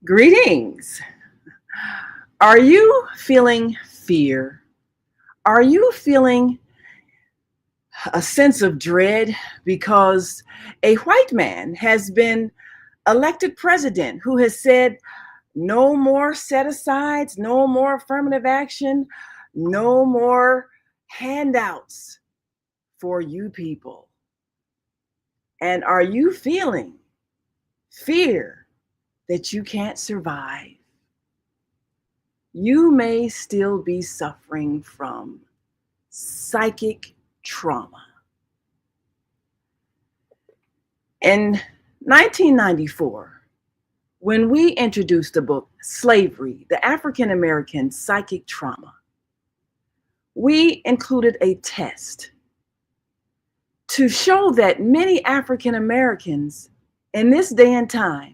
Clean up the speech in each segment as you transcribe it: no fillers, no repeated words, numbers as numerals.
Greetings. Are you feeling fear? Are you feeling a sense of dread because a white man has been elected president who has said no more set asides, no more affirmative action, no more handouts for you people? And are you feeling fear that you can't survive? You may still be suffering from psychic trauma. In 1994, when we introduced the book Slavery, the African American Psychic Trauma, we included a test to show that many African Americans in this day and time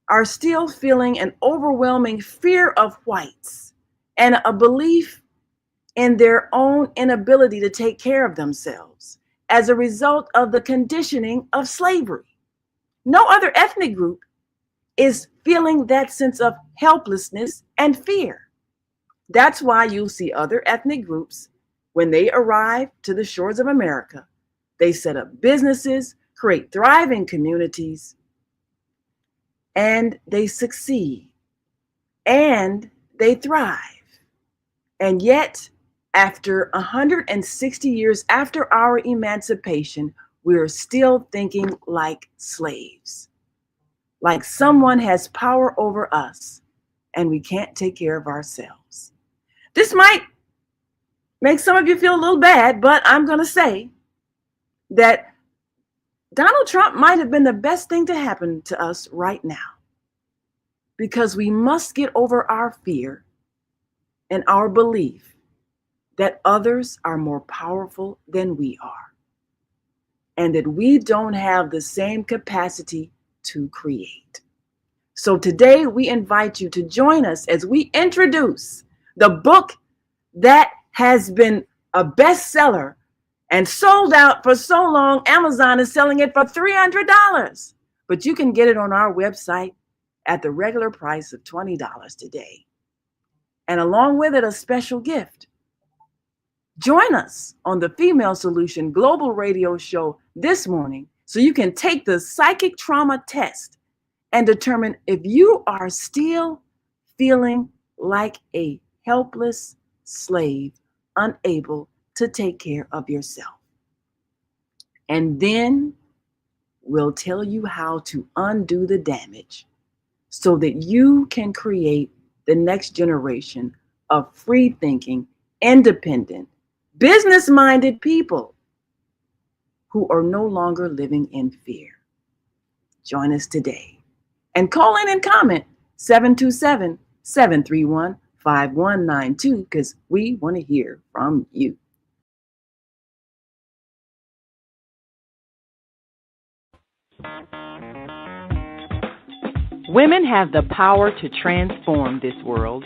are still feeling an overwhelming fear of whites and a belief in their own inability to take care of themselves as a result of the conditioning of slavery. No other ethnic group is feeling that sense of helplessness and fear. That's why you'll see other ethnic groups, when they arrive to the shores of America, they set up businesses, create thriving communities, and they succeed, and they thrive. And yet, after 160 years after our emancipation, we're still thinking like slaves, like someone has power over us and we can't take care of ourselves. This might make some of you feel a little bad, but I'm going to say that Donald Trump might have been the best thing to happen to us right now, because we must get over our fear and our belief that others are more powerful than we are, and that we don't have the same capacity to create. So today we invite you to join us as we introduce the book that has been a bestseller and sold out for so long, Amazon is selling it for $300. But you can get it on our website at the regular price of $20 today. And along with it, a special gift. Join us on the Female Solution Global Radio Show this morning so you can take the psychic trauma test and determine if you are still feeling like a helpless slave, unable to take care of yourself. And then we'll tell you how to undo the damage so that you can create the next generation of free thinking, independent, business-minded people who are no longer living in fear. Join us today and call in and comment 727-731-5192 because we want to hear from you. Women have the power to transform this world.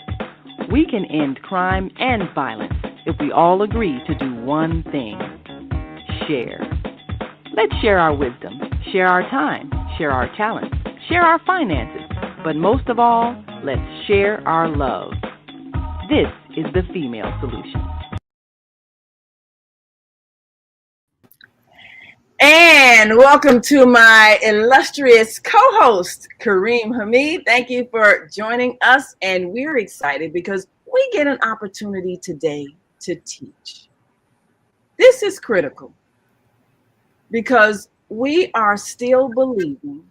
We can end crime and violence if we all agree to do one thing: share. Let's share our wisdom, share our time, share our talents, share our finances, but most of all, let's share our love. This is the Female Solution. And welcome to my illustrious co-host, Kareem Hamid. Thank you for joining us. And we're excited because we get an opportunity today to teach. This is critical because we are still believing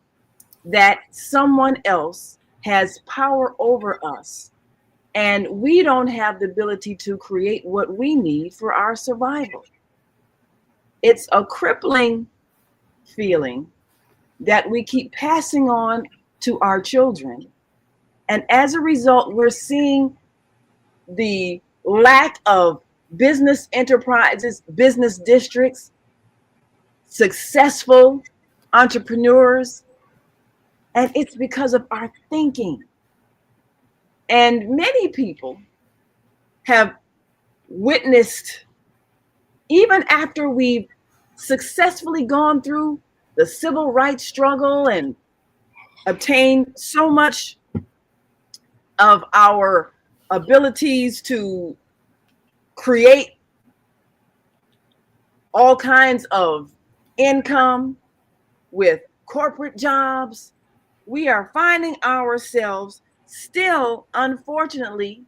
that someone else has power over us, and we don't have the ability to create what we need for our survival. It's a crippling feeling that we keep passing on to our children. And as a result, we're seeing the lack of business enterprises, business districts, successful entrepreneurs. And it's because of our thinking. And many people have witnessed, even after we've successfully gone through the civil rights struggle and obtained so much of our abilities to create all kinds of income with corporate jobs, we are finding ourselves still, unfortunately,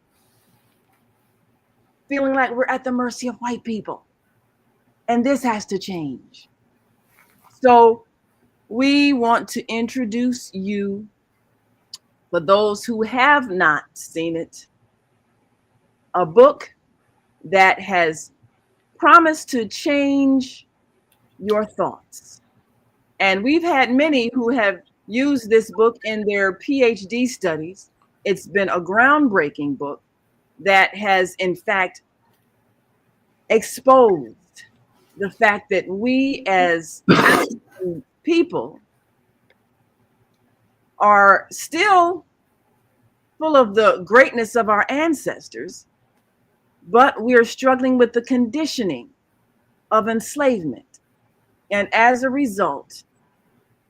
feeling like we're at the mercy of white people. And this has to change. So we want to introduce you, for those who have not seen it, a book that has promised to change your thoughts. And we've had many who have used this book in their PhD studies. It's been a groundbreaking book that has, in fact, exposed the fact that we as African people are still full of the greatness of our ancestors, but we are struggling with the conditioning of enslavement. And as a result,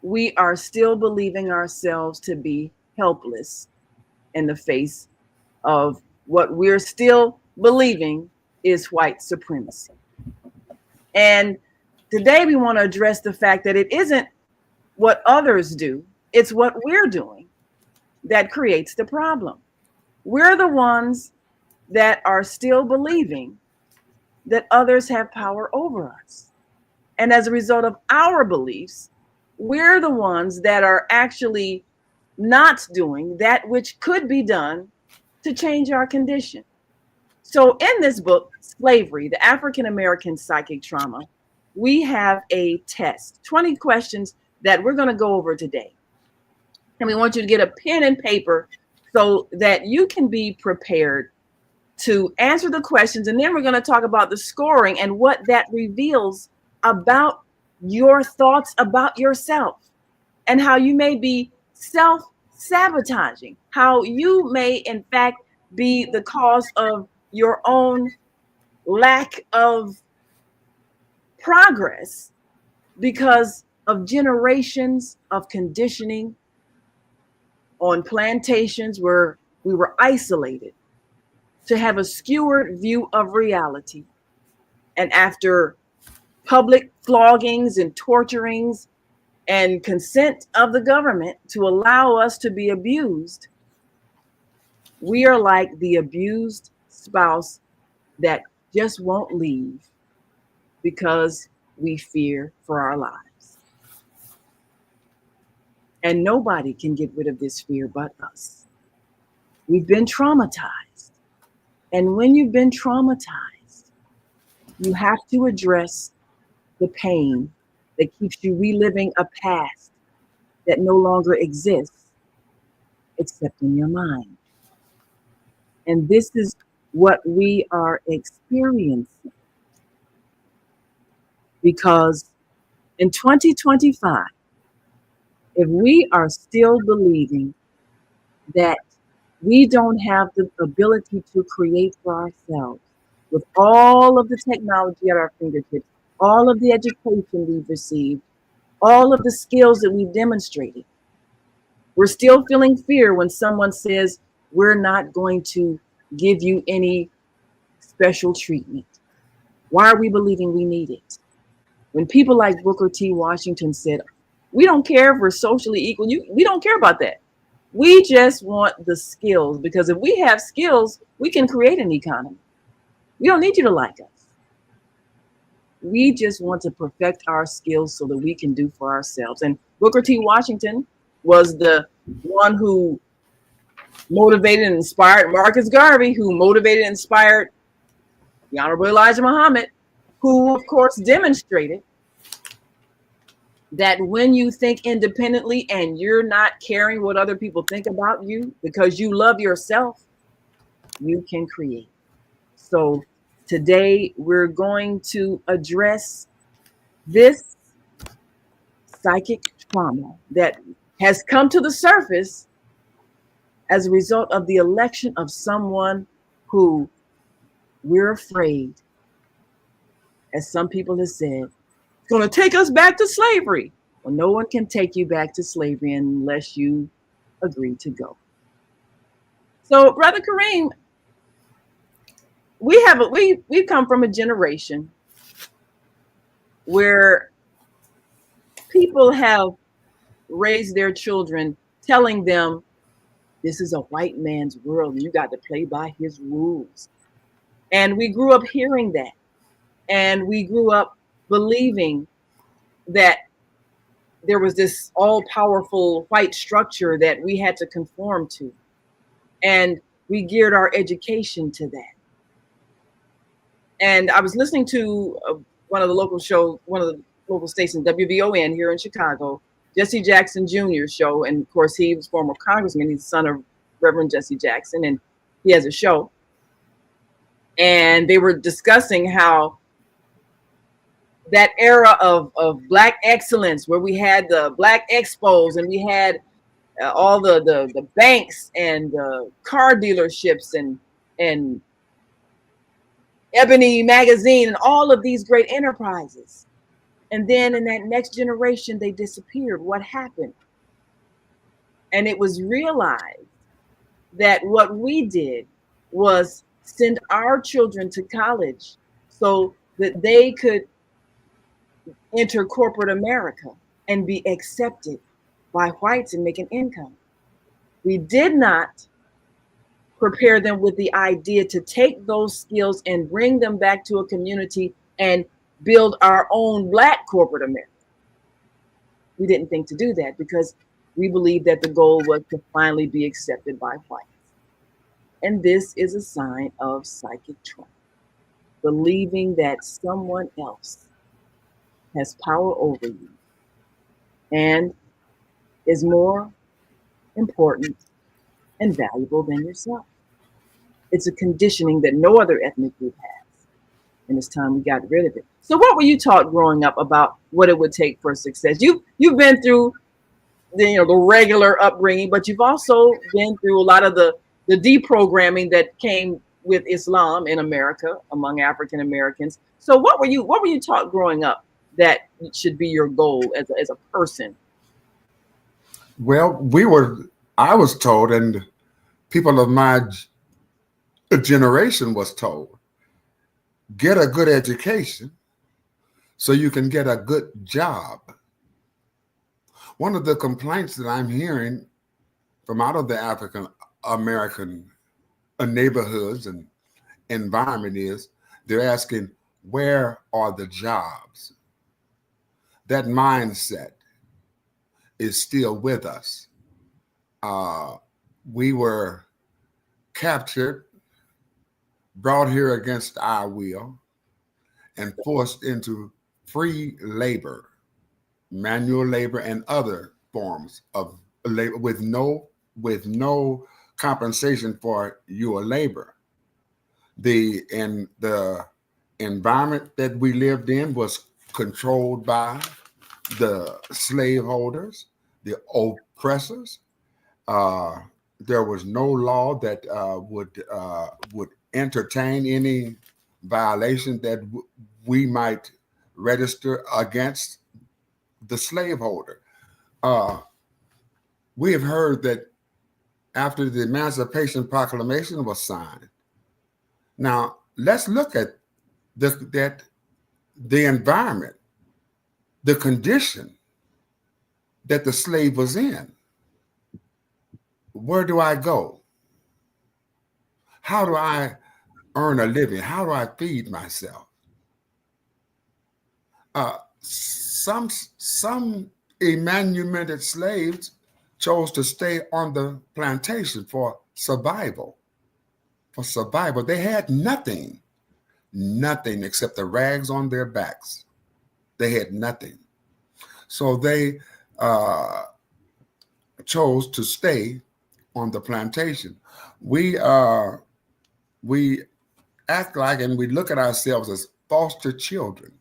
we are still believing ourselves to be helpless in the face of what we're still believing is white supremacy. And today we want to address the fact that it isn't what others do, it's what we're doing that creates the problem. We're the ones that are still believing that others have power over us. And as a result of our beliefs, we're the ones that are actually not doing that which could be done to change our condition. So in this book, Slavery, the African American Psychic Trauma, we have a test, 20 questions that we're going to go over today. And we want you to get a pen and paper so that you can be prepared to answer the questions. And then we're going to talk about the scoring and what that reveals about your thoughts about yourself and how you may be self-sabotaging, how you may, in fact, be the cause of your own lack of progress because of generations of conditioning on plantations where we were isolated to have a skewered view of reality. And after public floggings and torturings and consent of the government to allow us to be abused, we are like the abused spouse that just won't leave because we fear for our lives. And nobody can get rid of this fear but us. We've been traumatized. And when you've been traumatized, you have to address the pain that keeps you reliving a past that no longer exists except in your mind. And this is what we are experiencing. Because in 2025, if we are still believing that we don't have the ability to create for ourselves with all of the technology at our fingertips, all of the education we've received, all of the skills that we've demonstrated, we're still feeling fear when someone says, we're not going to give you any special treatment. Why are we believing we need it? When people like Booker T. Washington said, we don't care if we're socially equal, we don't care about that. We just want the skills, because if we have skills, we can create an economy. We don't need you to like us. We just want to perfect our skills so that we can do for ourselves. And Booker T. Washington was the one who motivated and inspired Marcus Garvey, who motivated and inspired the Honorable Elijah Muhammad, who, of course, demonstrated that when you think independently and you're not caring what other people think about you because you love yourself, you can create. So today we're going to address this psychic trauma that has come to the surface as a result of the election of someone who we're afraid, as some people have said, it's going to take us back to slavery. Well, no one can take you back to slavery unless you agree to go. So, Brother Kareem, we come from a generation where people have raised their children telling them this is a white man's world and you got to play by his rules. And we grew up hearing that. And we grew up believing that there was this all powerful white structure that we had to conform to. And we geared our education to that. And I was listening to one of the local shows, one of the local stations, WVON here in Chicago, Jesse Jackson Jr.'s show. And of course, he was former congressman. He's the son of Reverend Jesse Jackson, and he has a show. And they were discussing how that era of Black excellence, where we had the Black expos and we had all the banks and car dealerships and Ebony magazine and all of these great enterprises. And then in that next generation, they disappeared. What happened? And it was realized that what we did was send our children to college so that they could enter corporate America and be accepted by whites and make an income. We did not prepare them with the idea to take those skills and bring them back to a community and build our own Black corporate America. We didn't think to do that because we believed that the goal was to finally be accepted by whites. And this is a sign of psychic trauma, believing that someone else has power over you and is more important and valuable than yourself. It's a conditioning that no other ethnic group has. And it's time we got rid of it. So what were you taught growing up about what it would take for success? You've been through the regular upbringing, but you've also been through a lot of the deprogramming that came with Islam in America among African Americans. So what were you taught growing up that should be your goal as a person? Well, I was told, and people of my generation was told, get a good education so you can get a good job. One of the complaints that I'm hearing from out of the African American neighborhoods and environment is they're asking, where are the jobs? That mindset is still with us. We were captured, brought here against our will, and forced into free labor, manual labor, and other forms of labor with no compensation for your labor. The environment that we lived in was controlled by the slaveholders, the oppressors. There was no law that would entertain any violation that we might register against the slaveholder. We have heard that after the Emancipation Proclamation was signed. Now let's look at the environment, the condition that the slave was in. Where do I go? How do I earn a living? How do I feed myself? Some emanumented slaves chose to stay on the plantation for survival. They had nothing except the rags on their backs. They had nothing. So they chose to stay on the plantation. We act like and we look at ourselves as foster children,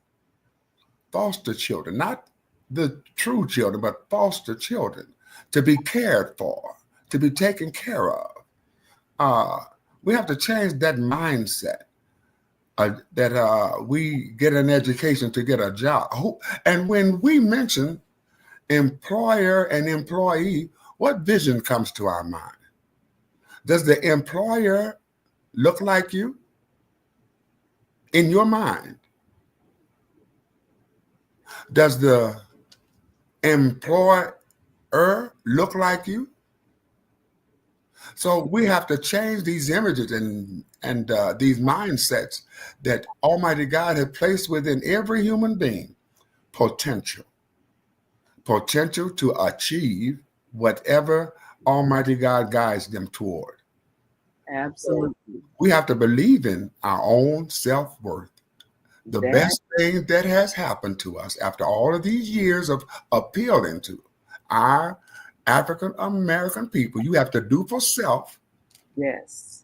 not the true children, but foster children, to be cared for, to be taken care of. We have to change that mindset that we get an education to get a job. And when we mention employer and employee, what vision comes to our mind? Does the employer look like you in your mind? Does the employer look like you? So we have to change these images and these mindsets that Almighty God has placed within every human being. Potential, potential to achieve whatever Almighty God guides them toward. So Absolutely. we have to believe in our own self-worth. The That best thing that has happened to us after all of these years of appealing to our African American people, you have to do for self. yes.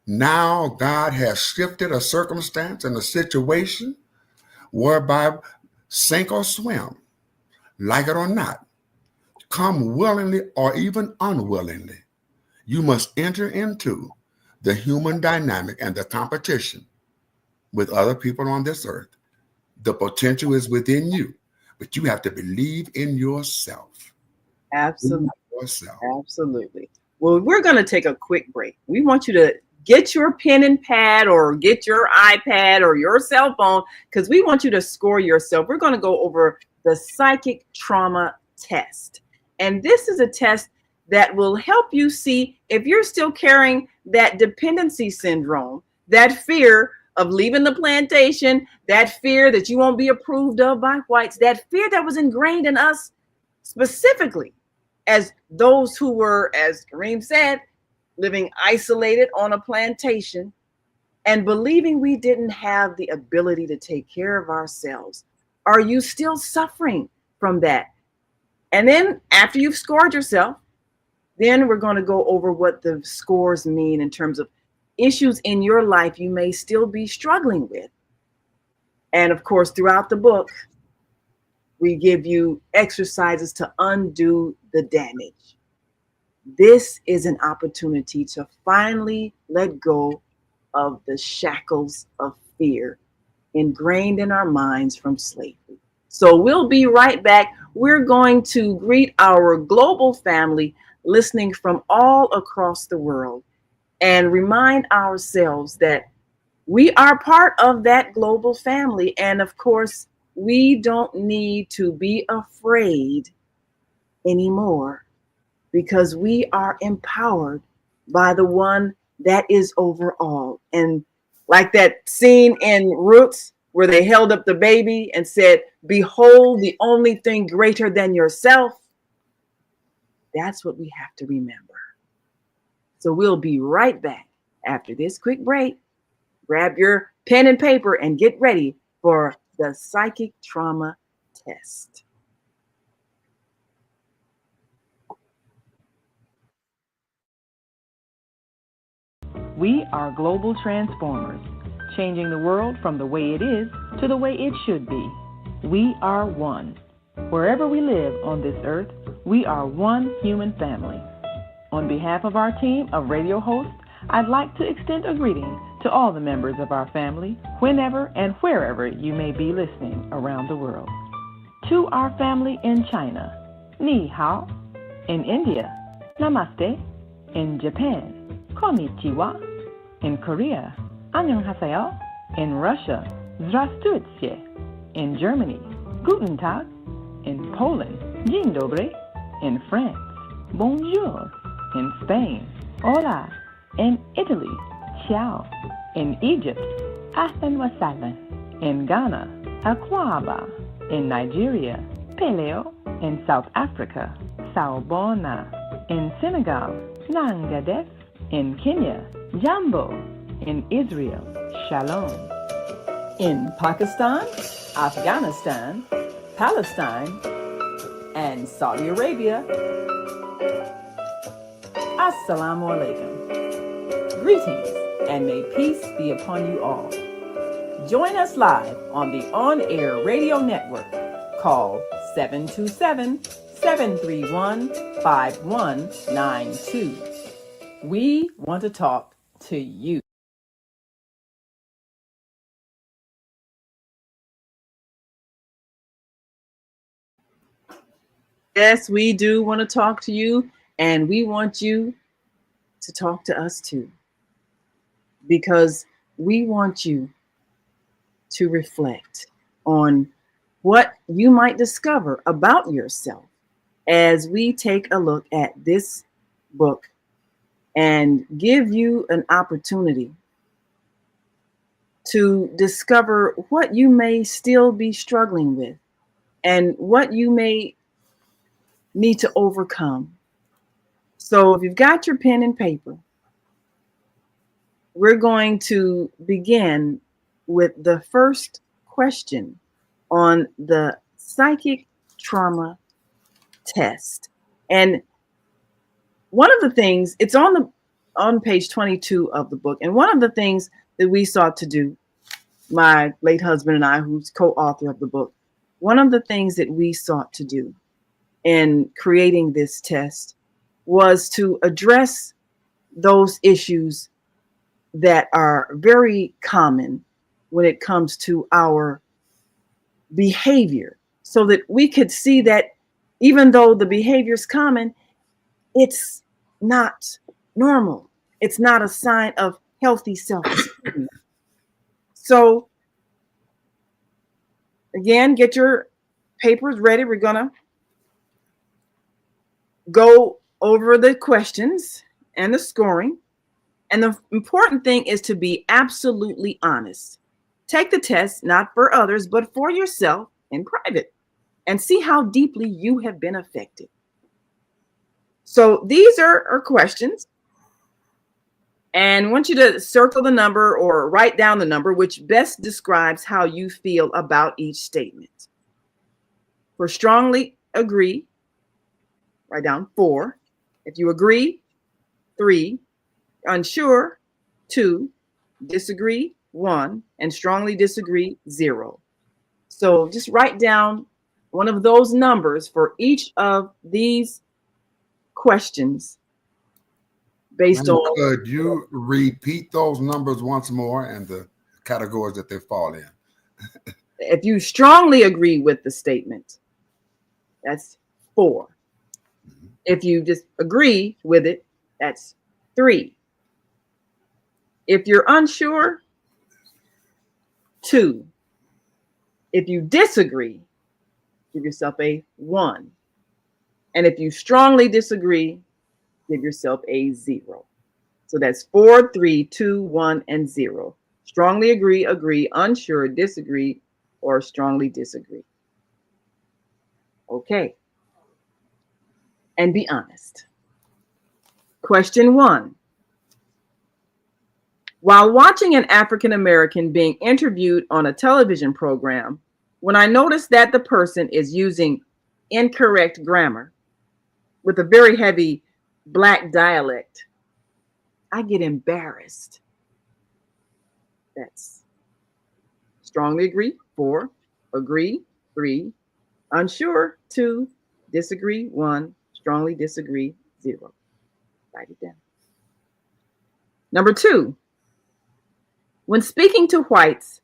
Now God has shifted a circumstance and a situation whereby sink or swim, like it or not, come willingly or even unwillingly, you must enter into the human dynamic and the competition with other people on this earth. The potential is within you, but you have to believe in yourself. In Absolutely. yourself. Absolutely. Well, we're going to take a quick break. We want you to get your pen and pad or get your iPad or your cell phone because we want you to score yourself. We're going to go over the psychic trauma test. And this is a test that will help you see if you're still carrying that dependency syndrome, that fear of leaving the plantation, that fear that you won't be approved of by whites, that fear that was ingrained in us specifically as those who were, as Kareem said, living isolated on a plantation and believing we didn't have the ability to take care of ourselves. Are you still suffering from that? And then after you've scored yourself, then we're going to go over what the scores mean in terms of issues in your life you may still be struggling with. And of course, throughout the book, we give you exercises to undo the damage. This is an opportunity to finally let go of the shackles of fear ingrained in our minds from slavery. So we'll be right back. We're going to greet our global family listening from all across the world and remind ourselves that we are part of that global family. And of course, we don't need to be afraid anymore because we are empowered by the one that is over all. And like that scene in Roots where they held up the baby and said, "Behold, the only thing greater than yourself." That's what we have to remember. So we'll be right back after this quick break. Grab your pen and paper and get ready for the psychic trauma test. We are global transformers, changing the world from the way it is to the way it should be. We are one. Wherever we live on this earth, we are one human family. On behalf of our team of radio hosts, I'd like to extend a greeting to all the members of our family, whenever and wherever you may be listening around the world. To our family in China, Ni Hao. In India, Namaste. In Japan, Konnichiwa. In Korea, Annyeonghaseyo. In Russia, Здравствуйте. In Germany, Guten Tag. In Poland, Dzień dobry. In France, Bonjour. In Spain, Hola. In Italy, Ciao. In Egypt, Ahlan wa sahlan. In Ghana, Akwaba. In Nigeria, Peleo. In South Africa, Sawubona. In Senegal, Nangadef. In Kenya, Jambo. In Israel, Shalom. In Pakistan, Afghanistan, Palestine, and Saudi Arabia, Assalamu alaikum. Greetings, and may peace be upon you all. Join us live on the on-air radio network called 727-731-5192. We want to talk to you. Yes, we do want to talk to you, and we want you to talk to us too, because we want you to reflect on what you might discover about yourself as we take a look at this book and give you an opportunity to discover what you may still be struggling with and what you may need to overcome. So, if you've got your pen and paper, we're going to begin with the first question on the psychic trauma test. And one of the things, it's on page 22 of the book, and one of the things that we sought to do, my late husband and I, who's co-author of the book, one of the things that we sought to do in creating this test was to address those issues that are very common when it comes to our behavior, so that we could see that even though the behavior is common, it's not normal. It's not a sign of healthy self-esteem. So again, get your papers ready. We're going to go over the questions and the scoring. And the important thing is to be absolutely honest. Take the test, not for others, but for yourself in private, and see how deeply you have been affected. So these are questions. And I want you to circle the number or write down the number which best describes how you feel about each statement. For strongly agree, write down 4. If you agree, 3. Unsure, 2. Disagree, 1. And strongly disagree, 0. So just write down one of those numbers for each of these questions based on. Could you repeat those numbers once more and the categories that they fall in? If you strongly agree with the statement, that's 4. Mm-hmm. If you just agree with it, that's 3. If you're unsure, 2. If you disagree, give yourself a 1. And if you strongly disagree, give yourself a 0. So that's 4, 3, 2, 1, and 0. Strongly agree, agree, unsure, disagree, or strongly disagree. Okay. And be honest. Question 1. While watching an African American being interviewed on a television program, when I notice that the person is using incorrect grammar with a very heavy Black dialect, I get embarrassed. That's strongly agree, 4, agree, 3, unsure, 2, disagree, 1, strongly disagree, 0. Write it down. Number 2, when speaking to whites,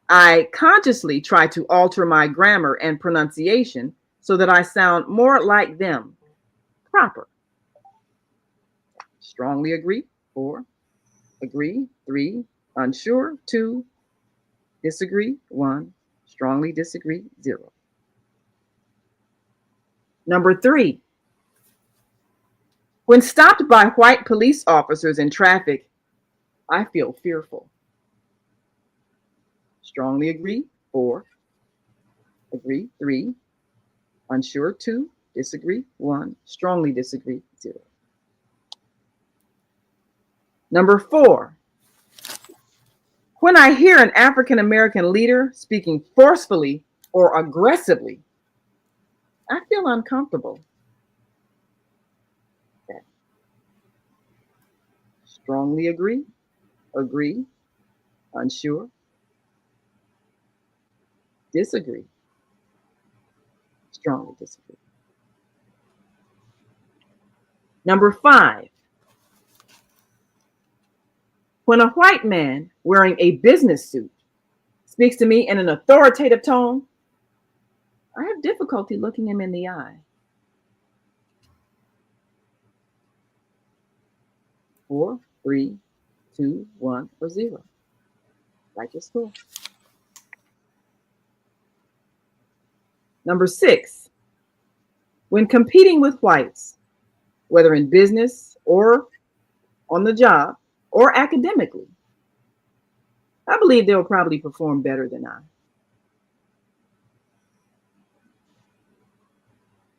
I consciously try to alter my grammar and pronunciation so that I sound more like them. Proper. Strongly agree, 4, agree, 3, unsure, 2, disagree, 1, strongly disagree, 0. Number 3, when stopped by white police officers in traffic, I feel fearful. Strongly agree, 4, agree, 3, unsure, 2, disagree, 1, strongly disagree, 0. Number 4, when I hear an African American leader speaking forcefully or aggressively, I feel uncomfortable. Okay. Strongly agree, unsure, disagree, strongly disagree. Number 5, when a white man wearing a business suit speaks to me in an authoritative tone, I have difficulty looking him in the eye. 4, 3, 2, 1, or 0. Write your score. Number 6, when competing with whites, whether in business or on the job or academically, I believe they'll probably perform better than I.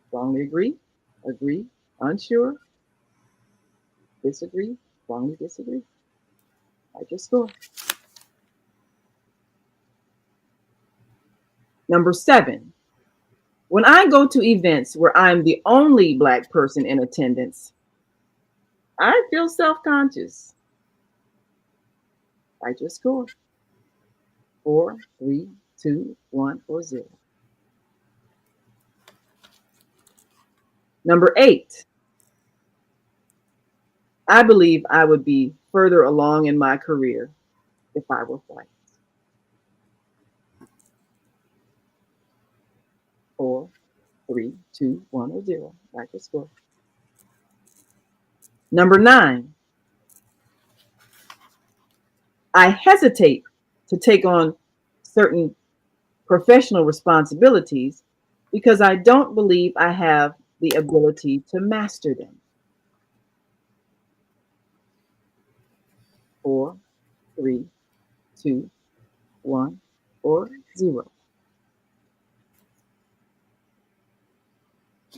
Strongly agree, agree, unsure, disagree, strongly disagree. Write your score. Number 7, when I go to events where I'm the only Black person in attendance, I feel self-conscious. Write your score. 4, 3, 2, 1, or 0. Number 8, I believe I would be further along in my career if I were white. 4, 3, 2, 1, or 0. Write your score. Number 9, I hesitate to take on certain professional responsibilities because I don't believe I have the ability to master them. 4, 3, 2, 1, or 0.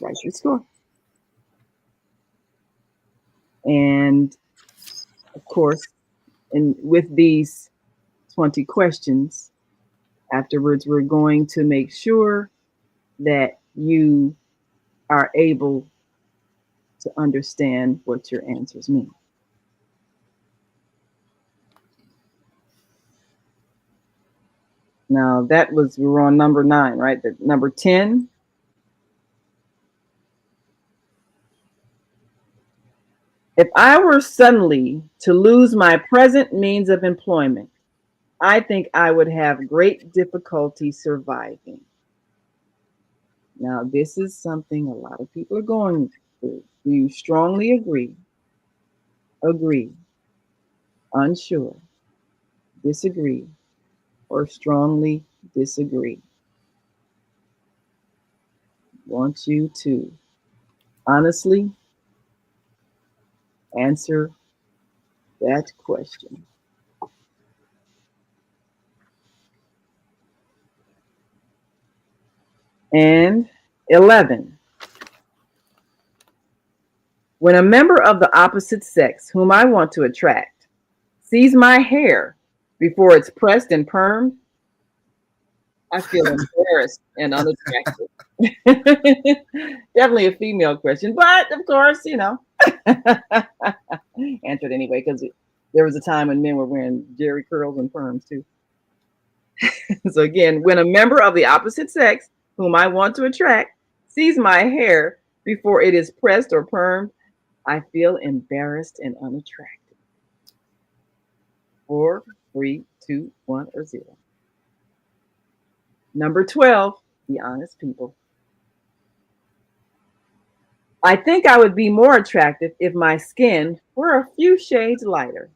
Write your score. And of course, with these 20 questions, afterwards, we're going to make sure that you are able to understand what your answers mean. Now, we were on number 9, right? The number 10. If I were suddenly to lose my present means of employment, I think I would have great difficulty surviving. Now, this is something a lot of people are going through. Do you strongly agree, unsure, disagree, or strongly disagree? I want you to honestly answer that question. And 11, when a member of the opposite sex whom I want to attract sees my hair before it's pressed and permed, I feel embarrassed and unattractive. Definitely a female question, but of course, answered anyway, because there was a time when men were wearing jerry curls and perms too. So again, when a member of the opposite sex whom I want to attract sees my hair before it is pressed or permed, I feel embarrassed and unattractive. 4, 3, 2, 1, or 0. Number 12, be honest, people. I think I would be more attractive if my skin were a few shades lighter.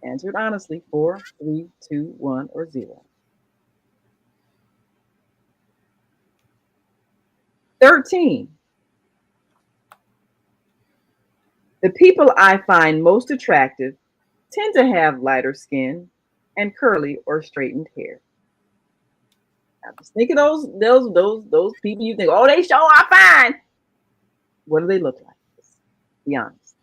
Answered honestly. 4, 3, 2, 1, or 0. 13. The people I find most attractive tend to have lighter skin and curly or straightened hair. Now just think of those people you think, oh, they sure are fine. What do they look like? Be honest.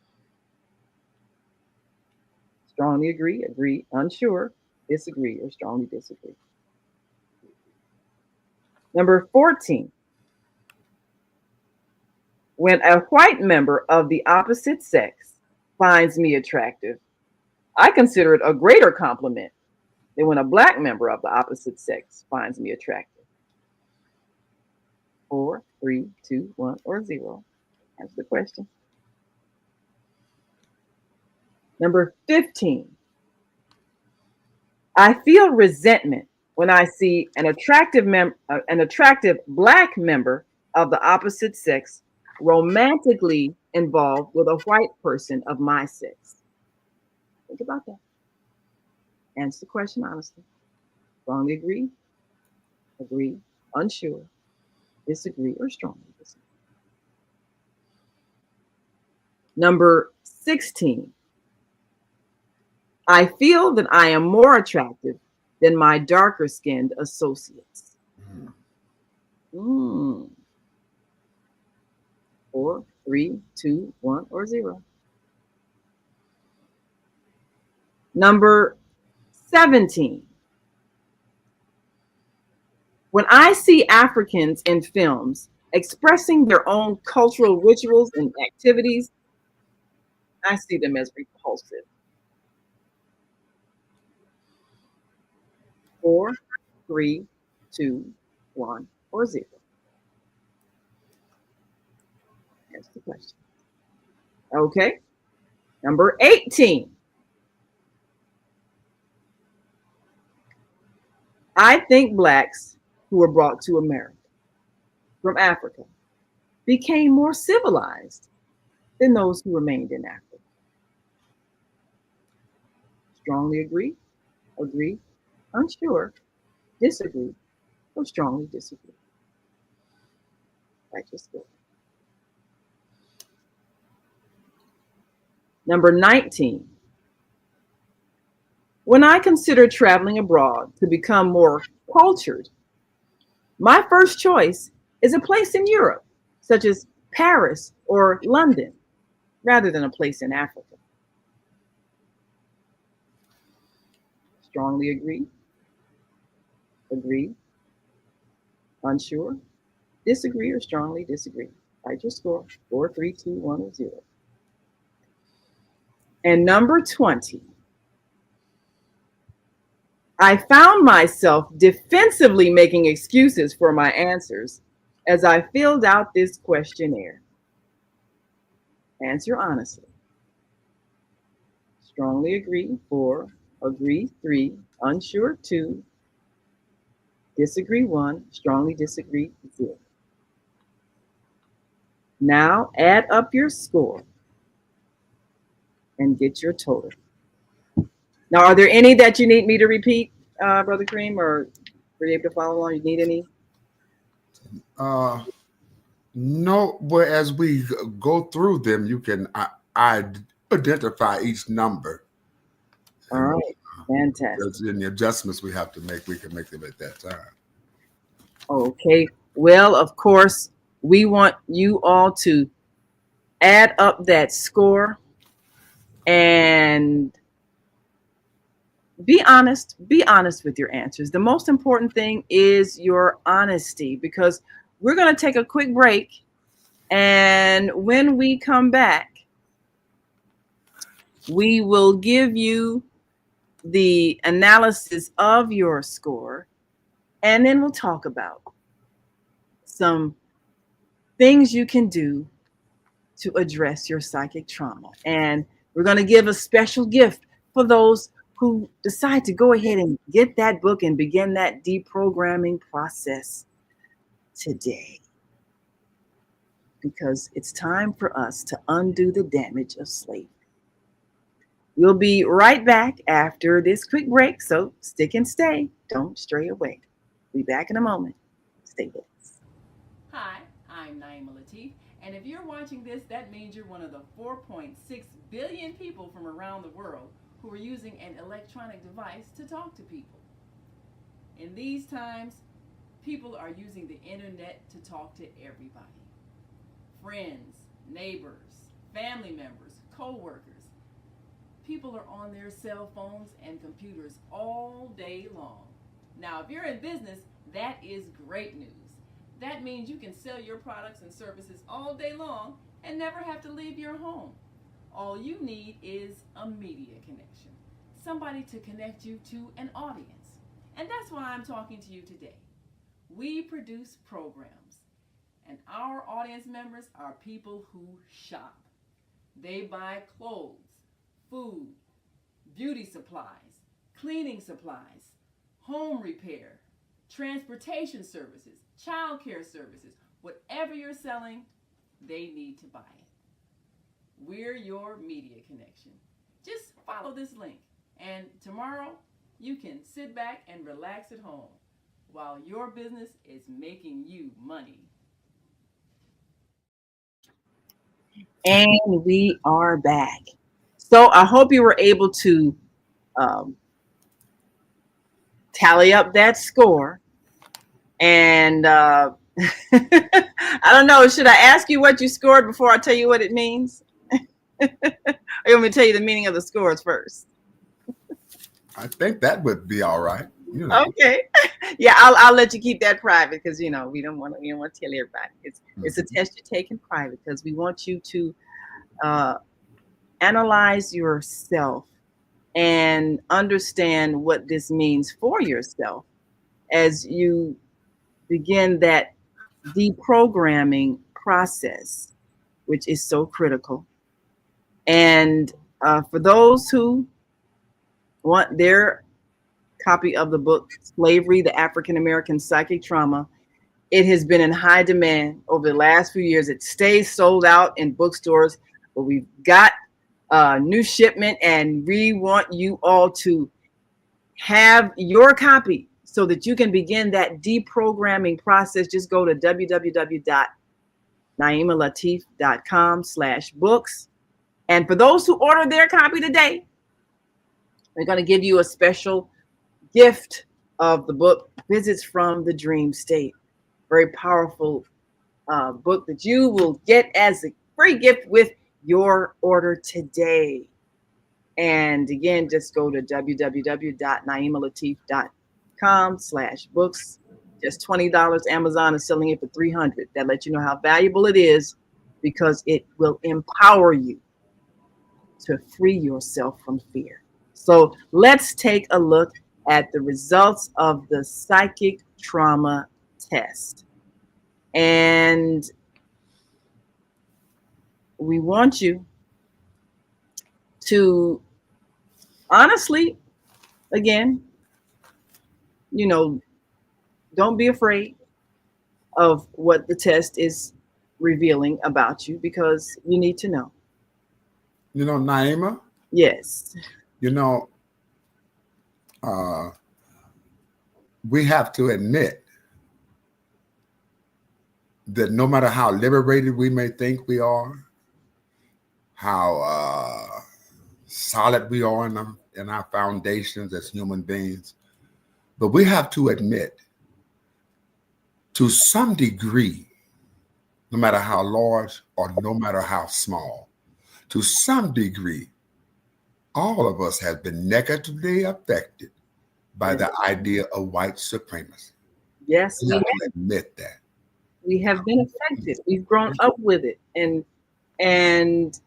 Strongly agree, unsure, disagree, or strongly disagree. Number 14. When a white member of the opposite sex finds me attractive, I consider it a greater compliment than when a Black member of the opposite sex finds me attractive. 4, 3, 2, 1, or 0. Answer the question. Number 15. I feel resentment when I see an attractive Black member of the opposite sex romantically involved with a white person of my sex. Think about that. Answer the question honestly. Strongly agree, agree, unsure, disagree, or strongly disagree. Number 16. I feel that I am more attractive than my darker skinned associates. Mm. 4, 3, 2, 1, or 0. Number 17. When I see Africans in films expressing their own cultural rituals and activities, I see them as repulsive. 4, 3, 2, 1, or 0. That's the question. Okay. Number 18. I think blacks who were brought to America from Africa became more civilized than those who remained in Africa. Strongly agree, agree, unsure, disagree, or strongly disagree. Right, just go. Number 19. When I consider traveling abroad to become more cultured, my first choice is a place in Europe, such as Paris or London, rather than a place in Africa. Strongly agree, agree, unsure, disagree, or strongly disagree. Write your score 4, 3, 2, 1, or 0. And number 20. I found myself defensively making excuses for my answers as I filled out this questionnaire. Answer honestly. Strongly agree 4, agree 3, unsure 2, disagree 1, strongly disagree 0. Now add up your score and get your total. Now, are there any that you need me to repeat, Brother Kareem, or were you able to follow along? You need any? Uh, no, but as we go through them, you can identify each number, All and right, fantastic. there's any adjustments we have to make, we can make them at that time. Okay, well, of course, we want you all to add up that score and be honest with your answers. The most important thing is your honesty, because we're going to take a quick break, and when we come back, we will give you the analysis of your score, and then we'll talk about some things you can do to address your psychic trauma. And we're going to give a special gift for those who decide to go ahead and get that book and begin that deprogramming process today. Because it's time for us to undo the damage of slavery. We'll be right back after this quick break, so stick and stay. Don't stray away. Be back in a moment. Stay with us. Hi, I'm Naima Latif, and if you're watching this, that means you're one of the 4.6 billion people from around the world who are using an electronic device to talk to people. In these times, people are using the internet to talk to everybody. Friends, neighbors, family members, co-workers. People are on their cell phones and computers all day long. Now, if you're in business, that is great news. That means you can sell your products and services all day long and never have to leave your home. All you need is a media connection, somebody to connect you to an audience. And that's why I'm talking to you today. We produce programs, and our audience members are people who shop. They buy clothes, food, beauty supplies, cleaning supplies, home repair, transportation services, child care services. Whatever you're selling, they need to buy it. We're your media connection. Just follow this link, and tomorrow you can sit back and relax at home while your business is making you money. And we are back. So I hope you were able to um, tally up that score. And I don't know, should I ask you what you scored before I tell you what it means? Or you want me to tell you the meaning of the scores first? I think that would be all right. You know. Okay. Yeah, I'll let you keep that private because we don't want to tell everybody. It's a test you take in private because we want you to uh, analyze yourself and understand what this means for yourself as you begin that deprogramming process, which is so critical. And for those who want their copy of the book, Slavery, the African American Psychic Trauma, it has been in high demand over the last few years. It stays sold out in bookstores, but we've got a new shipment, and we want you all to have your copy so that you can begin that deprogramming process. Just go to www.naimalatif.com/books. And for those who order their copy today, we're going to give you a special gift of the book, Visits from the Dream State. Very powerful book that you will get as a free gift with your order today. And again, just go to www.naimalatif.com/books. Just $20. Amazon is selling it for $300. That lets you know how valuable it is because it will empower you to free yourself from fear. So let's take a look at the results of the psychic trauma test. And we want you to honestly, again, don't be afraid of what the test is revealing about you because you need to know. Naima, Yes. you know, uh, we have to admit that no matter how liberated we may think we are, how solid we are in our foundations as human beings, but we have to admit to some degree, no matter how large or no matter how small, to some degree, all of us have been negatively affected by the idea of white supremacy. Yes, We have to admit that. we have been affected. We've grown up with it, and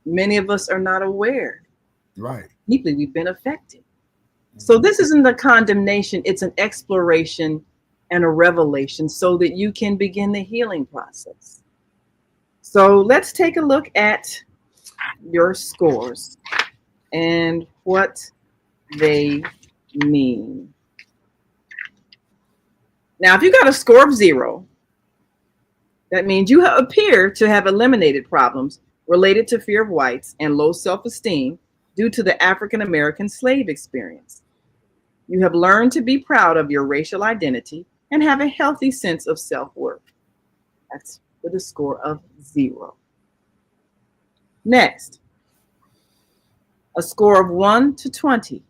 many of us are not aware. Right. Deeply, we've been affected. So this isn't a condemnation; it's an exploration and a revelation, so that you can begin the healing process. So let's take a look at your scores and what they mean. Now, if you got a score of 0, that means you appear to have eliminated problems related to fear of whites and low self-esteem due to the African American slave experience. You have learned to be proud of your racial identity and have a healthy sense of self-worth. That's with a score of 0. Next, a score of 1 to 20.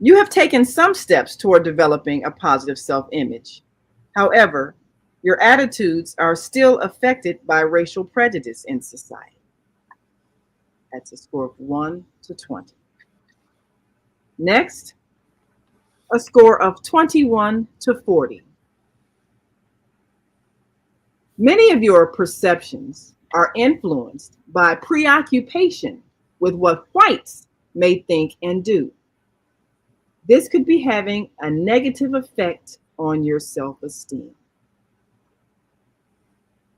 You have taken some steps toward developing a positive self-image. However, your attitudes are still affected by racial prejudice in society. That's a score of 1 to 20. Next, a score of 21 to 40. Many of your perceptions are influenced by preoccupation with what whites may think and do. This could be having a negative effect on your self-esteem.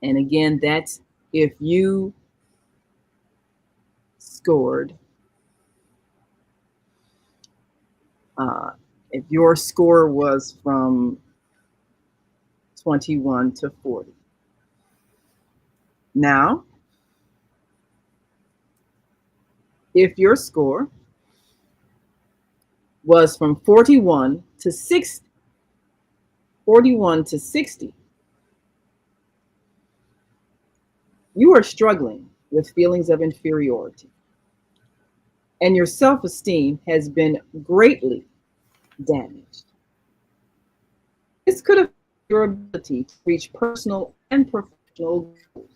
And again, that's if you scored, if your score was from 21 to 40. Now, if your score was from 41 to 60, 41 to 60, you are struggling with feelings of inferiority, and your self-esteem has been greatly damaged. This could affect your ability to reach personal and professional goals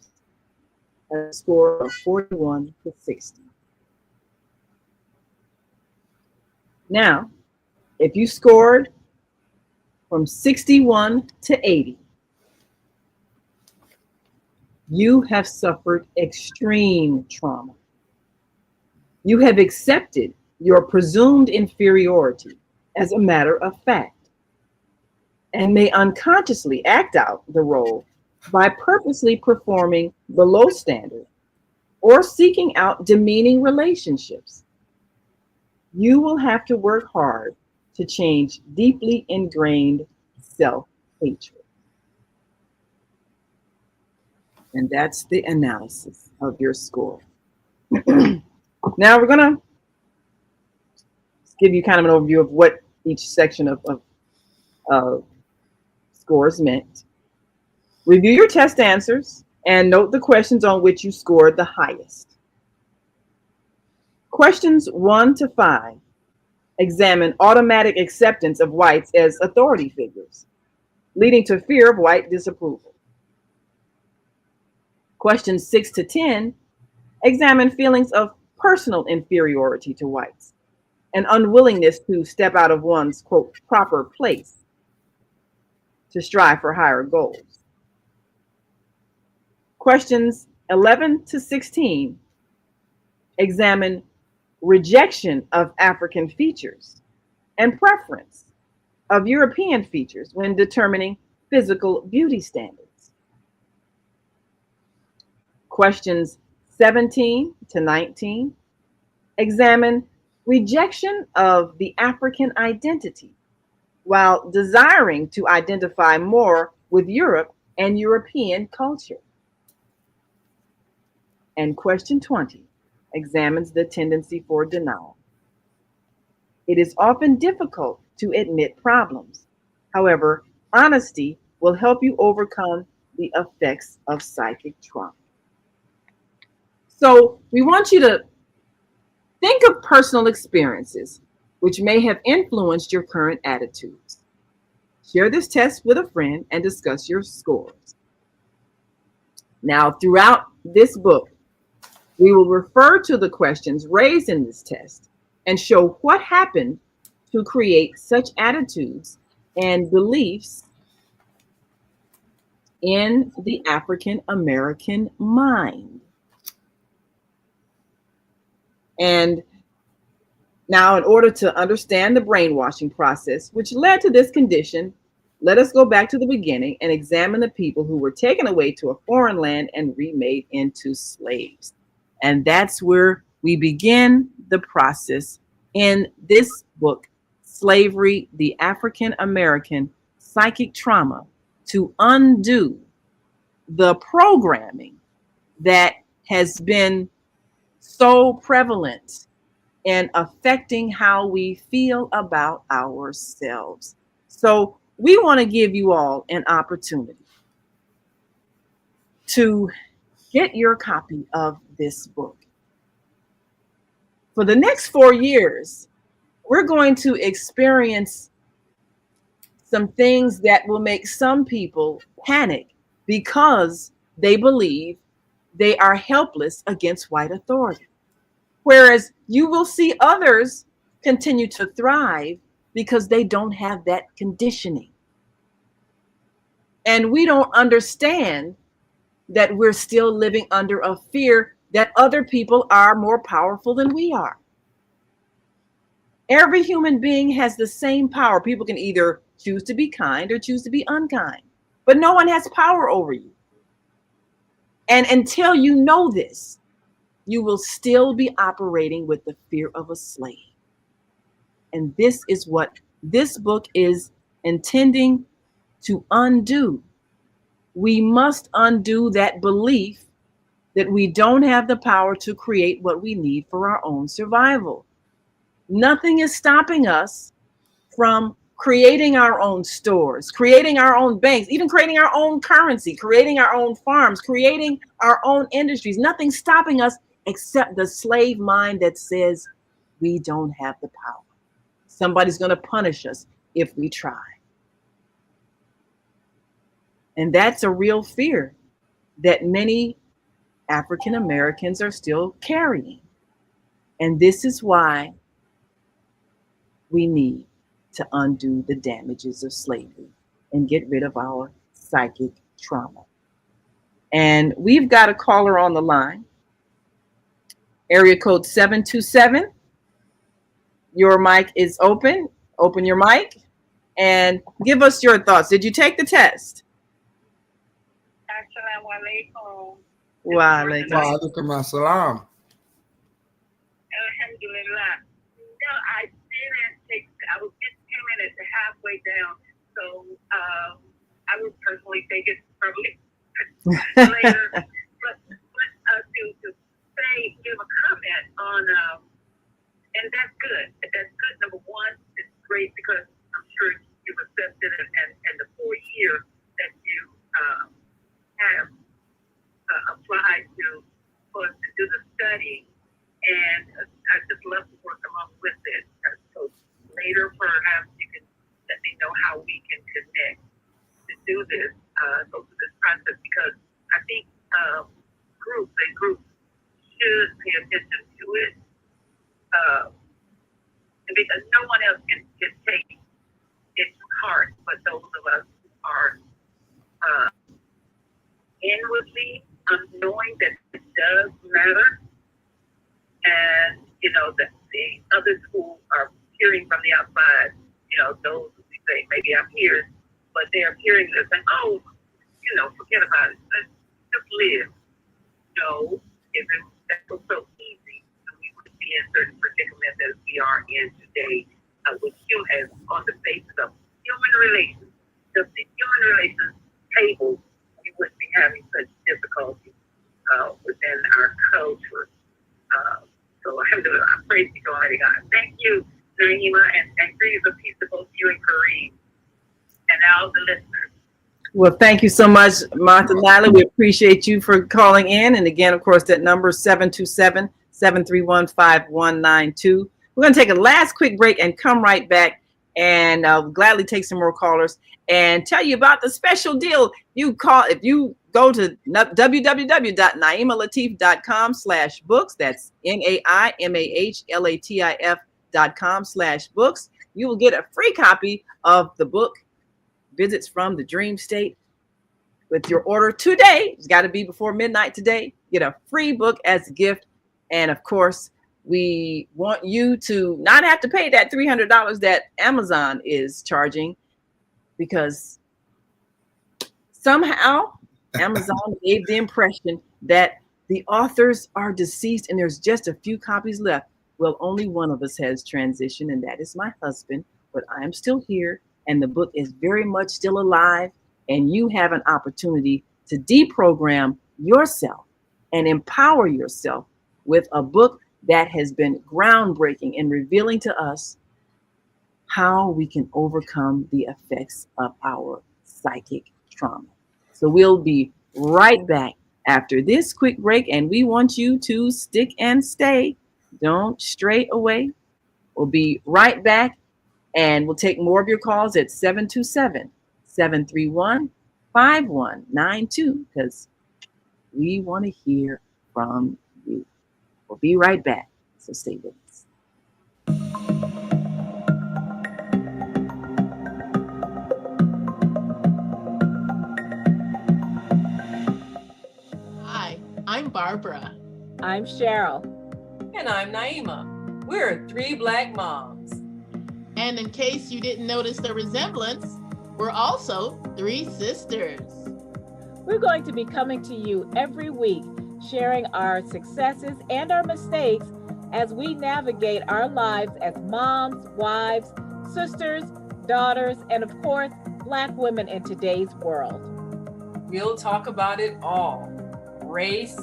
at a score of 41 to 60. Now, if you scored from 61 to 80, you have suffered extreme trauma. You have accepted your presumed inferiority as a matter of fact and may unconsciously act out the role by purposely performing below standard or seeking out demeaning relationships. You will have to work hard to change deeply ingrained self-hatred. And that's the analysis of your score. Now we're going to give you kind of an overview of what each section of scores meant. Review your test answers and note the questions on which you scored the highest. Questions 1 to 5 examine automatic acceptance of whites as authority figures, leading to fear of white disapproval. Questions 6 to 10 examine feelings of personal inferiority to whites and unwillingness to step out of one's, quote, proper place to strive for higher goals. Questions 11 to 16 examine rejection of African features and preference of European features when determining physical beauty standards. Questions 17 to 19 examine rejection of the African identity while desiring to identify more with Europe and European culture. And question 20 examines the tendency for denial. It is often difficult to admit problems. However, honesty will help you overcome the effects of psychic trauma. So we want you to think of personal experiences which may have influenced your current attitudes. Share this test with a friend and discuss your scores. Now, throughout this book, we will refer to the questions raised in this test and show what happened to create such attitudes and beliefs in the African American mind. And now, in order to understand the brainwashing process which led to this condition, let us go back to the beginning and examine the people who were taken away to a foreign land and remade into slaves. And that's where we begin the process in this book, Slavery, the African American Psychic Trauma, to undo the programming that has been so prevalent in affecting how we feel about ourselves. So we want to give you all an opportunity to get your copy of this book. For the next 4 years, we're going to experience some things that will make some people panic because they believe they are helpless against white authority. Whereas you will see others continue to thrive because they don't have that conditioning. And we don't understand that we're still living under a fear that other people are more powerful than we are. Every human being has the same power. People can either choose to be kind or choose to be unkind, but no one has power over you. And until you know this, you will still be operating with the fear of a slave. And this is what this book is intending to undo. We must undo that belief that we don't have the power to create what we need for our own survival. Nothing is stopping us from creating our own stores, creating our own banks, even creating our own currency, creating our own farms, creating our own industries. Nothing's stopping us except the slave mind that says we don't have the power. Somebody's going to punish us if we try. And that's a real fear that many African Americans are still carrying. And this is why we need to undo the damages of slavery and get rid of our psychic trauma. And we've got a caller on the line, area code 727. Your mic is open. Open your mic and give us your thoughts. Did you take the test? Assalamu alaikum. Wa alaikum. Wa alaikum assalam. Alhamdulillah. No, I didn't take. I was 15 minutes halfway down, so I would personally take it probably later. But to say, give a comment on, and that's good. That's good. Number one, it's great because I'm sure you've assessed it, and the 4 years that you have applied to for us to do the study, and I just love to work along with it. So later, perhaps you can let me know how we can connect to do this, go through this process, because I think groups should pay attention to it, because no one else can take it to heart but those of us who are inwardly knowing that it does matter, and that the others who are hearing from the outside, those who we say maybe our peers, but they're hearing this and forget about it. Let's just live. No, if that was so easy, we would be in certain predicaments as we are in today, with humans on the basis of human relations, just the human relations table. We wouldn't be having such difficulty within our culture. So alhamdulillah, I praise you, Almighty God. Thank you, Naima, and greetings of peace to both you and Kareem and all the listeners. Well, thank you so much, Martha Nally. We appreciate you for calling in. And again, of course, that number is 727-731-5192. We're going to take a last quick break and come right back. And I'll gladly take some more callers and tell you about the special deal. If you go to www.naimalatif.com/books, that's NAIMAHLATIF.com/books, you will get a free copy of the book, Visits from the Dream State, with your order today. It's got to be before midnight today. Get a free book as a gift. And of course, we want you to not have to pay that $300 that Amazon is charging, because somehow Amazon gave the impression that the authors are deceased and there's just a few copies left. Well, only one of us has transitioned, and that is my husband, but I am still here, and the book is very much still alive, and you have an opportunity to deprogram yourself and empower yourself with a book that has been groundbreaking in revealing to us how we can overcome the effects of our psychic trauma. So we'll be right back after this quick break, and we want you to stick and stay. Don't stray away. We'll be right back, and we'll take more of your calls at 727-731-5192, because we want to hear from you. We'll be right back, so stay with us. Hi, I'm Barbara. I'm Cheryl. And I'm Naima. We're three Black moms. And in case you didn't notice the resemblance, we're also three sisters. We're going to be coming to you every week, sharing our successes and our mistakes as we navigate our lives as moms, wives, sisters, daughters, and of course, Black women in today's world. We'll talk about it all: race,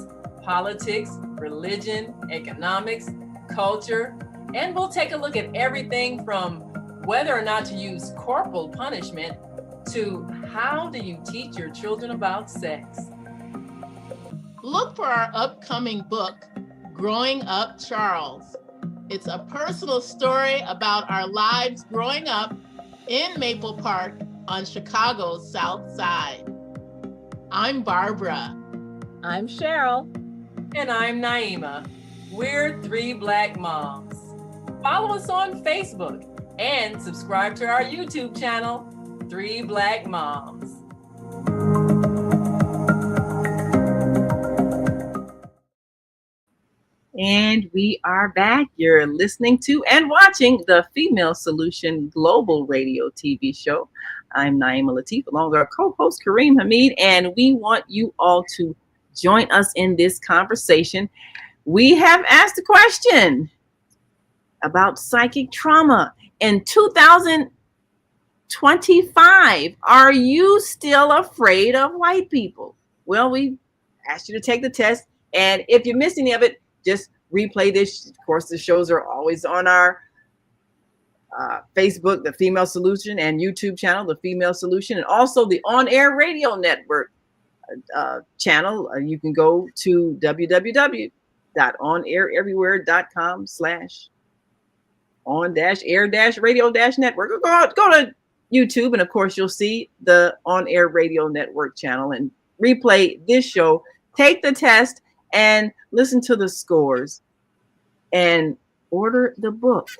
politics, religion, economics, culture, and we'll take a look at everything from whether or not to use corporal punishment to how do you teach your children about sex. Look for our upcoming book, Growing Up Charles. It's a personal story about our lives growing up in Maple Park on Chicago's South Side. I'm Barbara. I'm Cheryl. And I'm Naima. We're three Black moms. Follow us on Facebook and subscribe to our YouTube channel, Three Black Moms. And we are back. You're listening to and watching the Female Solution Global Radio TV show. I'm Naima Latif, along with our co-host Kareem Hamid, and we want you all to join us in this conversation. We have asked a question about psychic trauma in 2025. Are you still afraid of white people? Well, we asked you to take the test, and if you missed any of it, just replay this. Of course, the shows are always on our Facebook, the Female Solution, and YouTube channel, the Female Solution, and also the On-Air Radio Network channel. You can go to www.on-air-radio-network, or go to YouTube, and of course you'll see the On-Air Radio Network channel and replay this show. Take the test and listen to the scores and order the book,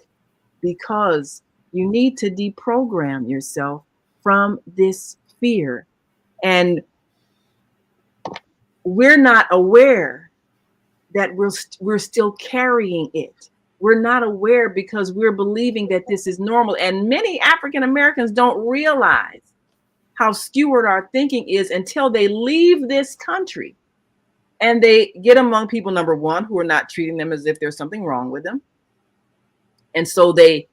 because you need to deprogram yourself from this fear. And we're not aware that we're still carrying it. We're not aware because we're believing that this is normal. And many African Americans don't realize how skewed our thinking is until they leave this country and they get among people, number one, who are not treating them as if there's something wrong with them. And so they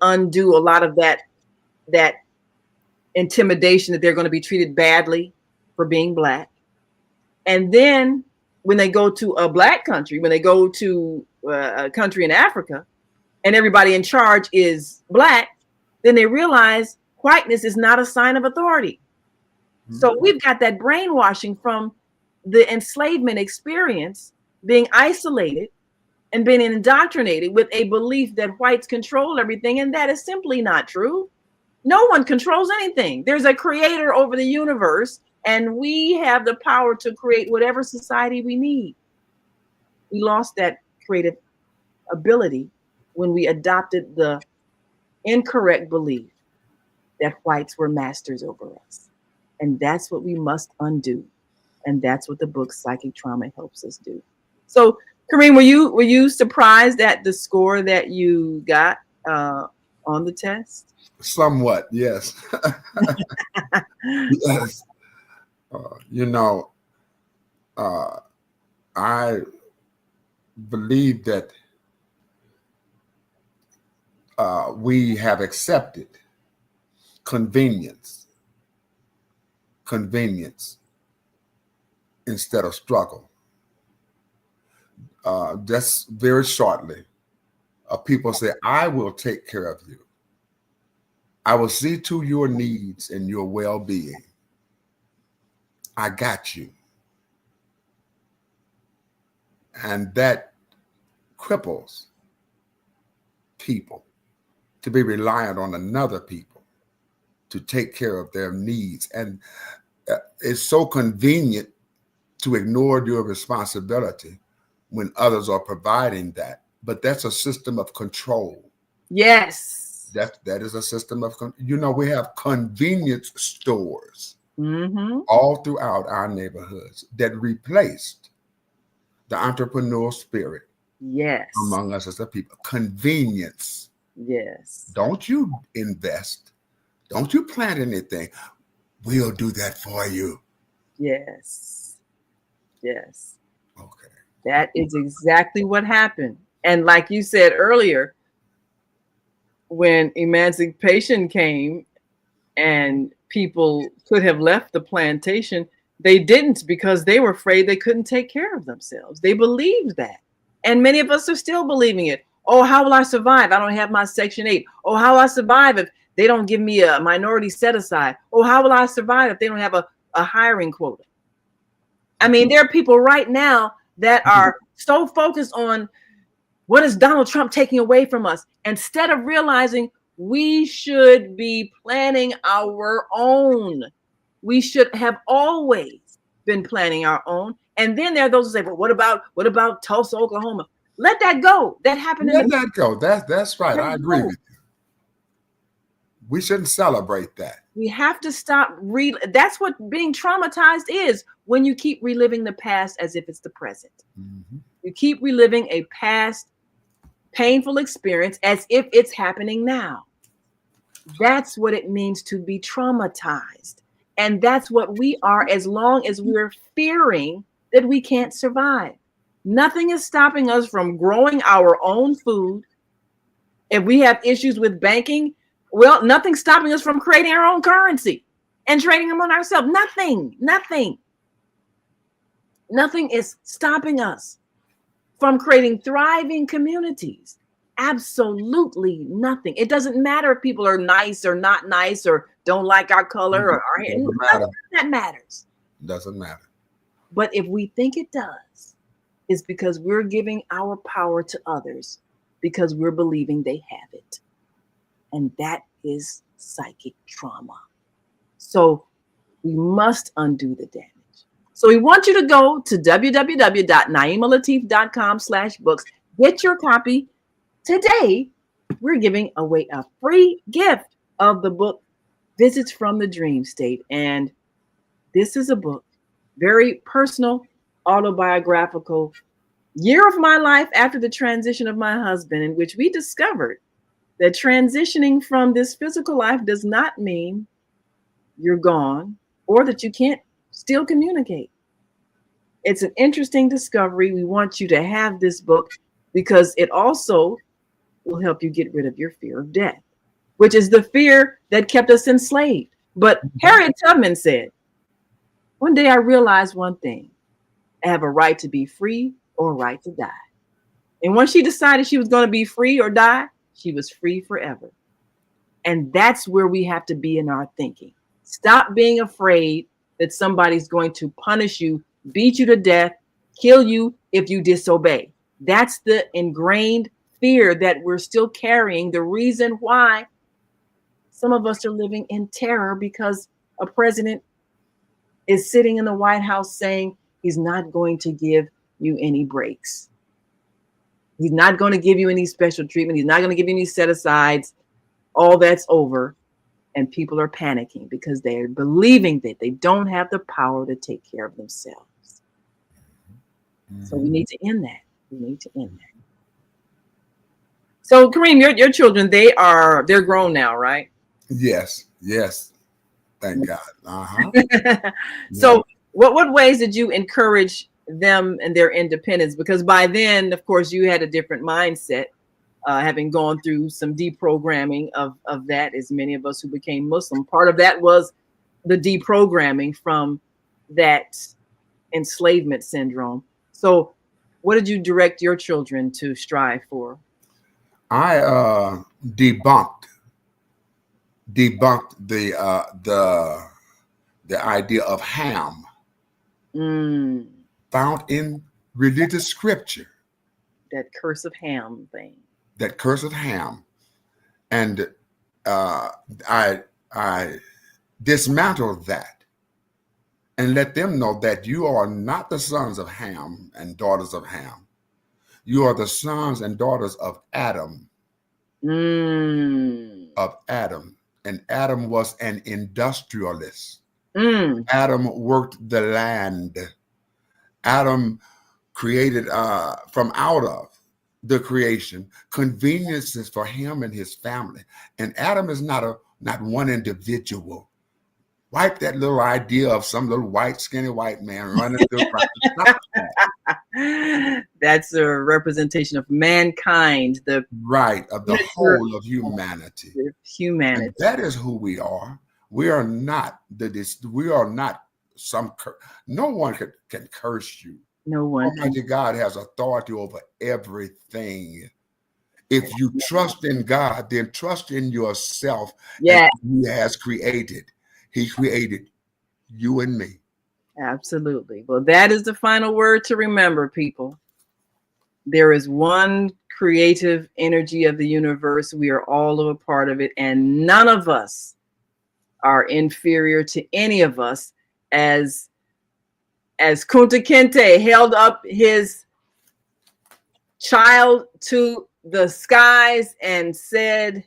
undo a lot of that intimidation that they're going to be treated badly for being Black. And then when they go to a Black country, when they go to a country in Africa, and everybody in charge is Black, then they realize whiteness is not a sign of authority. Mm-hmm. So we've got that brainwashing from the enslavement experience, being isolated and being indoctrinated with a belief that whites control everything, and that is simply not true. No one controls anything. There's a creator over the universe, and we have the power to create whatever society we need. We lost that creative ability when we adopted the incorrect belief that whites were masters over us. And that's what we must undo. And that's what the book Psychic Trauma helps us do. So, Kareem, were you surprised at the score that you got on the test? Somewhat, yes. Yes. I believe that we have accepted convenience instead of struggle. Just very shortly, people say, I will take care of you. I will see to your needs and your well-being. I got you. And that cripples people to be reliant on another people to take care of their needs. And it's so convenient to ignore your responsibility when others are providing that. But that's a system of control. Yes. That is a system of, we have convenience stores mm-hmm. all throughout our neighborhoods that replaced the entrepreneurial spirit. Yes. Among us as a people. Convenience. Yes. Don't you invest. Don't you plant anything. We'll do that for you. Yes. Yes. Okay. That is exactly what happened. And like you said earlier, when emancipation came and people could have left the plantation, They didn't because they were afraid they couldn't take care of themselves. They believed that. And many of us are still believing it. Oh, how will I survive? I don't have my Section 8. Oh, how will I survive if they don't give me a minority set aside? Oh, how will I survive if they don't have a hiring quota? I mean, there are people right now that are so focused on what is Donald Trump taking away from us, instead of realizing we should be planning our own. We should have always been planning our own. And then there are those who say, well, what about Tulsa, Oklahoma? Let that go. That happened. Let that go. That's right. I agree with you. We shouldn't celebrate that. We have to stop. That's what being traumatized is, when you keep reliving the past as if it's the present. Mm-hmm. You keep reliving a past painful experience as if it's happening now. That's what it means to be traumatized. And that's what we are, as long as we're fearing that we can't survive. Nothing is stopping us from growing our own food. If we have issues with banking, well, nothing's stopping us from creating our own currency and trading them on ourselves. Nothing is stopping us from creating thriving communities. Absolutely nothing. It doesn't matter if people are nice or not nice or don't like our color or our hair. Nothing that matters. Doesn't matter. But if we think it does, it's because we're giving our power to others because we're believing they have it. And that is psychic trauma. So we must undo the damage. So we want you to go to www.naimalatif.com/books. Get your copy. Today, we're giving away a free gift of the book, Visits from the Dream State. And this is a book, very personal, autobiographical, year of my life after the transition of my husband, in which we discovered that transitioning from this physical life does not mean you're gone or that you can't still communicate. It's an interesting discovery. We want you to have this book because it also will help you get rid of your fear of death, which is the fear that kept us enslaved. But Harriet Tubman said, one day I realized one thing: I have a right to be free or a right to die. And once she decided she was going to be free or die, she was free forever. And that's where we have to be in our thinking. Stop being afraid that somebody's going to punish you, beat you to death, kill you if you disobey. That's the ingrained fear that we're still carrying. The reason why some of us are living in terror, because a president is sitting in the White House saying he's not going to give you any breaks. He's not going to give you any special treatment. He's not going to give you any set-asides. All that's over. And people are panicking because they're believing that they don't have the power to take care of themselves. Mm-hmm. So we need to end that. So Kareem, your children, they're grown now, right? Yes. Thank God. Uh-huh. So what ways did you encourage them and their independence? Because by then, of course, you had a different mindset, having gone through some deprogramming of that, as many of us who became Muslim. Part of that was the deprogramming from that enslavement syndrome. So what did you direct your children to strive for? I debunked the idea of Ham found in religious scripture. That curse of Ham thing. That curse of Ham, and I dismantled that and let them know that you are not the sons of Ham and daughters of Ham. You are the sons and daughters of Adam. Of Adam. And Adam was an industrialist. Adam worked the land. Adam created from out of the creation conveniences for him and his family. And Adam is not one individual. Wipe that little idea of some little white, skinny white man running through. That's a representation of mankind, of the whole of humanity. Humanity. And that is who we are. We are not no one can curse you. No one. Almighty God has authority over everything. If you trust in God, then trust in yourself. Yes. He has created. He created you and me. Absolutely. Well, that is the final word to remember, people. There is one creative energy of the universe. We are all a part of it, and none of us are inferior to any of us. As Kunta Kinte held up his child to the skies and said,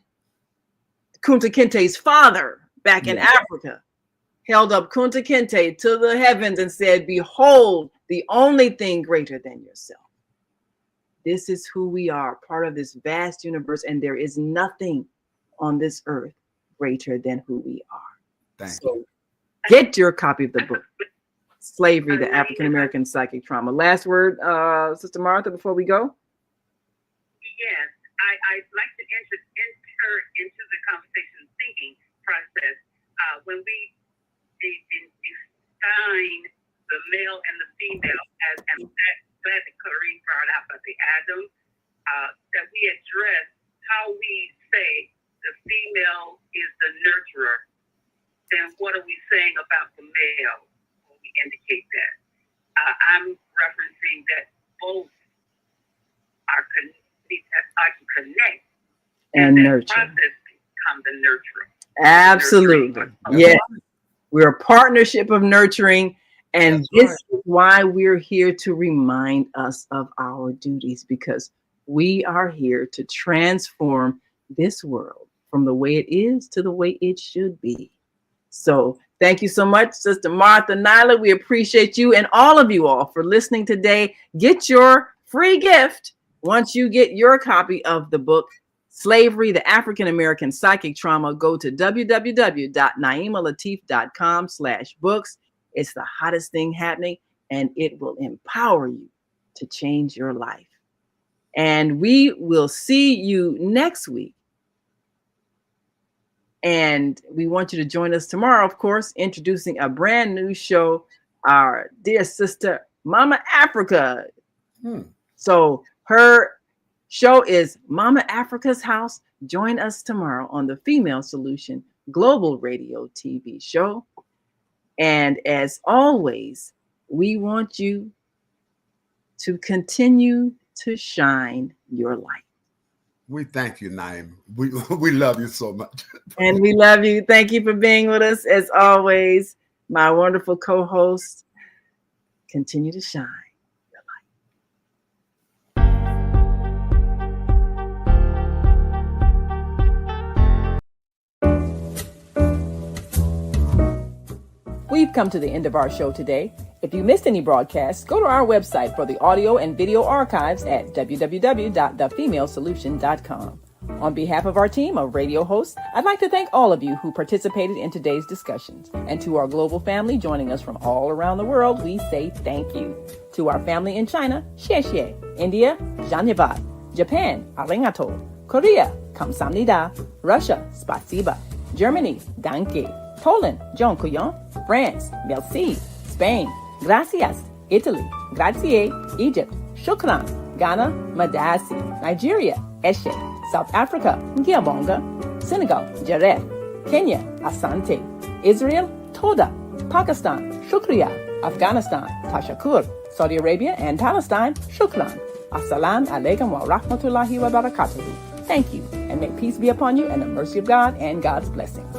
Kunta Kinte's father back in Africa held up Kunta Kinte to the heavens and said, behold, the only thing greater than yourself. This is who we are, part of this vast universe, and there is nothing on this earth greater than who we are. So get your copy of the book, Slavery, the African American Psychic Trauma. Last word, Sister Martha, before we go? Yes, I'd like to enter into the conversation thinking process. When we define the male and the female, as I'm glad that Corrine brought out about the Adam, that we address how we say the female is the nurturer, then what are we saying about the male when we indicate that? I'm referencing that both are to connect and that nurture. process become the nurturer. Absolutely. Yes. We're a partnership of nurturing. And this is why we're here, to remind us of our duties, because we are here to transform this world from the way it is to the way it should be. So thank you so much, Sister Martha Nyla. We appreciate you and all of you all for listening today. Get your free gift once you get your copy of the book, Slavery, the African American Psychic Trauma. Go to www.naimalatif.com/books. It's the hottest thing happening, and it will empower you to change your life. And we will see you next week. And we want you to join us tomorrow, of course, introducing a brand new show, our dear sister, Mama Africa. So her show is Mama Africa's House. Join us tomorrow on the Female Solution Global Radio TV show. And as always, we want you to continue to shine your light. We thank you, Naim. We love you so much. And we love you. Thank you for being with us. As always, my wonderful co-host, continue to shine. We've come to the end of our show today. If you missed any broadcasts, go to our website for the audio and video archives at www.thefemalesolution.com. On behalf of our team of radio hosts, I'd like to thank all of you who participated in today's discussions. And to our global family joining us from all around the world, we say thank you. To our family in China, xie xie. India, Dhanyavad. Japan, arigato. Korea, kamsamnida. Russia, spasiba. Germany, danke. Poland, dziękuję. France, merci. Spain, gracias. Italy, grazie. Egypt, shukran. Ghana, madasi. Nigeria, eshe. South Africa, ngiyabonga. Senegal, jaref. Kenya, asante. Israel, toda. Pakistan, shukriya. Afghanistan, tashakur. Saudi Arabia and Palestine, shukran. Assalamu alaikum wa rahmatullahi wa barakatuhu. Thank you, and may peace be upon you and the mercy of God and God's blessings.